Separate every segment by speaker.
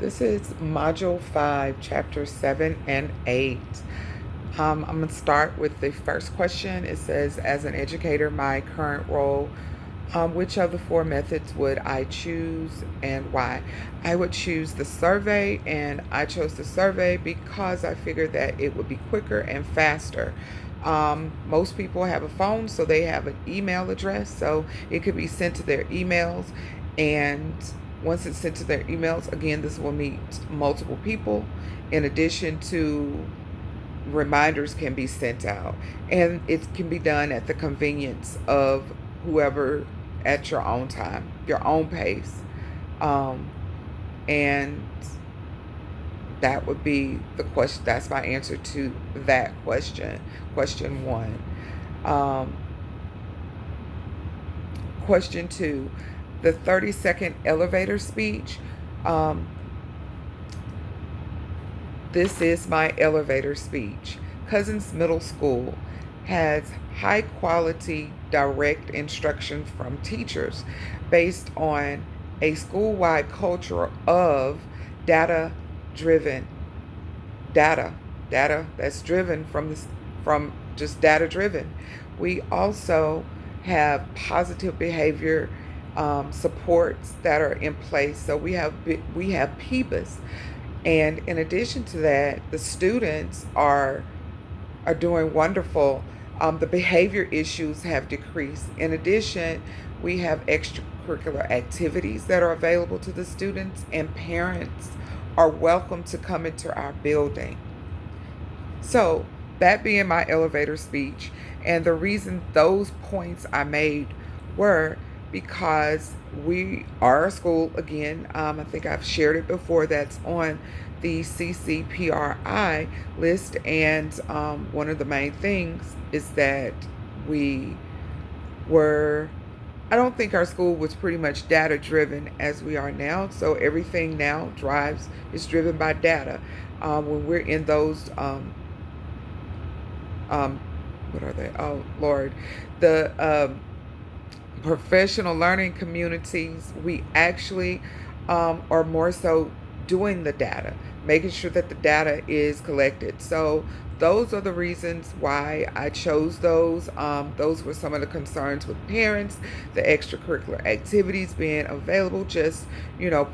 Speaker 1: This is Module 5, Chapter 7 and 8. I'm going to start with the first question. It says, as an educator, my current role, which of the four methods would I choose and why? I would choose the survey, and I chose the survey because I figured that it would be quicker and faster. Most people have a phone, so they have an email address, so it could be sent to their emails. And once it's sent to their emails, again, this will meet multiple people. In addition to reminders can be sent out, and it can be done at the convenience of whoever at your own time, your own pace. And that would be the question. That's my answer to that question. Question 1. Question 2, the 30-second elevator speech. This is my elevator speech. Cousins Middle School has high quality direct instruction from teachers based on a school-wide culture of data-driven data that's driven from just data-driven. We also have positive behavior supports that are in place. So we have PBIS, and in addition to that, the students are doing wonderful. The behavior issues have decreased. In addition, we have extracurricular activities that are available to the students, and parents are welcome to come into our building. So, that being my elevator speech, and the reason those points I made were because we are a school, again, I think I've shared it before, that's on the CCPRI list, and one of the main things is that we were, I don't think our school was pretty much data driven as we are now. So everything now is driven by data. When we're in those what are they? Oh Lord, the professional learning communities, we actually are more so doing the data, making sure that the data is collected. So those are the reasons why I chose those. Those were some of the concerns with parents, the extracurricular activities being available, just,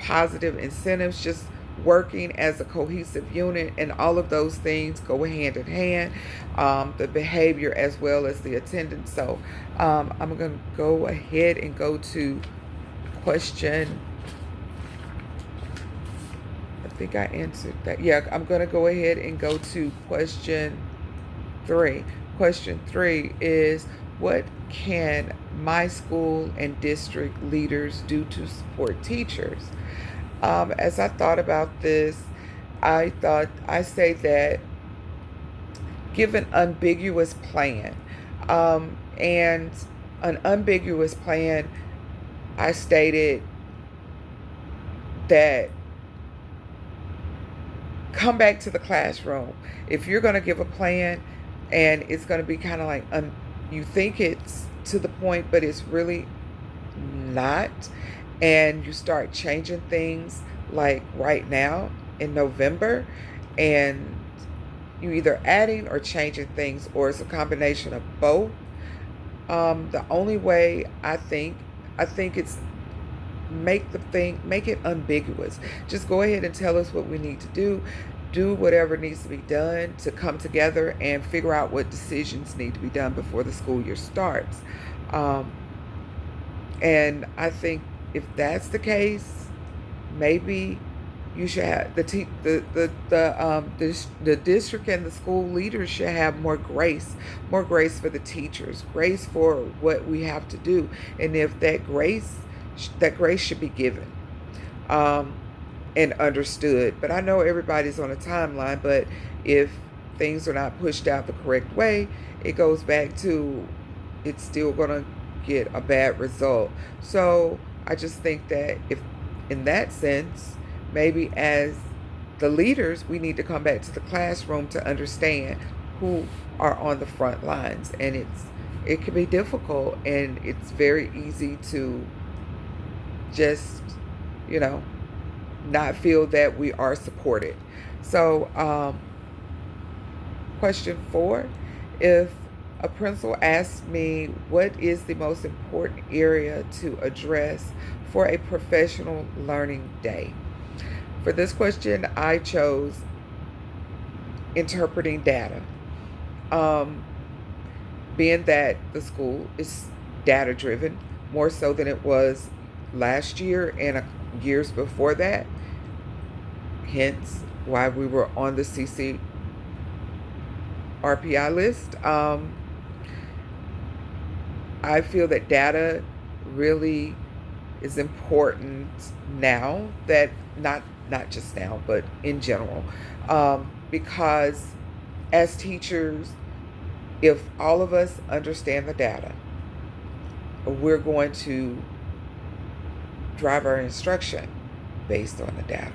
Speaker 1: positive incentives, just working as a cohesive unit, and all of those things go hand in hand. The behavior as well as the attendance. So I'm going to go ahead and go to question. I think I answered that. Yeah, I'm going to go ahead and go to question 3. Question 3 is, what can my school and district leaders do to support teachers? As I thought about this, I say that give an ambiguous plan. And an ambiguous plan, I stated that come back to the classroom. If you're going to give a plan and it's going to be kind of like, you think it's to the point, but it's really not, and you start changing things like right now in November, and you either adding or changing things, or it's a combination of both. The only way I think it's make it ambiguous. Just go ahead and tell us what we need to do whatever needs to be done to come together and figure out what decisions need to be done before the school year starts. And I think if that's the case, maybe you should have the district and the school leaders should have more grace for the teachers, grace for what we have to do, and if that grace should be given and understood. But I know everybody's on a timeline, but if things are not pushed out the correct way, it goes back to it's still going to get a bad result. So I just think that if in that sense, maybe as the leaders, we need to come back to the classroom to understand who are on the front lines. And it can be difficult, and it's very easy to just, you know, not feel that we are supported. So, question 4, if a principal asks me what is the most important area to address for a professional learning day, for this question, I chose interpreting data. Um, Being that the school is data driven more so than it was last year and years before that, hence why we were on the CCRPI list. I feel that data really is important now, that not just now but in general, because as teachers, if all of us understand the data, we're going to drive our instruction based on the data.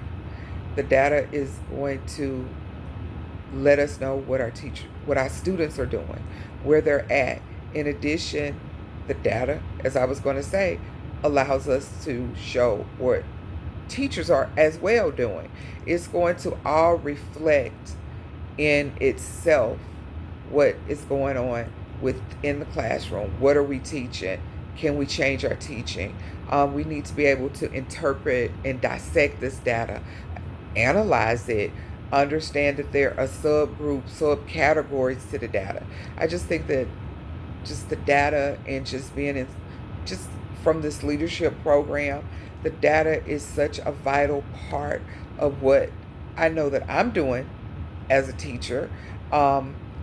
Speaker 1: The data is going to let us know what our students are doing, where they're at. In addition, the data, as I was going to say, allows us to show what teachers are as well doing. It's going to all reflect in itself what is going on within the classroom. What are we teaching? Can we change our teaching? We need to be able to interpret and dissect this data, analyze it, understand that there are subcategories to the data. I just think that just the data and just being in, just from this leadership program, the data is such a vital part of what I know that I'm doing as a teacher,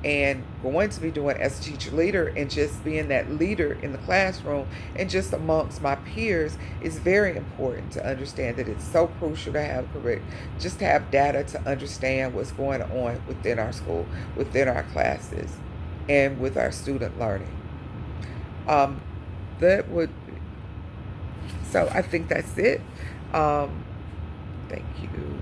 Speaker 1: and going to be doing as a teacher leader, and just being that leader in the classroom and just amongst my peers is very important to understand that it's so crucial to have correct, just to have data to understand what's going on within our school, within our classes, and with our student learning. Um, that would, so I think that's it. Thank you.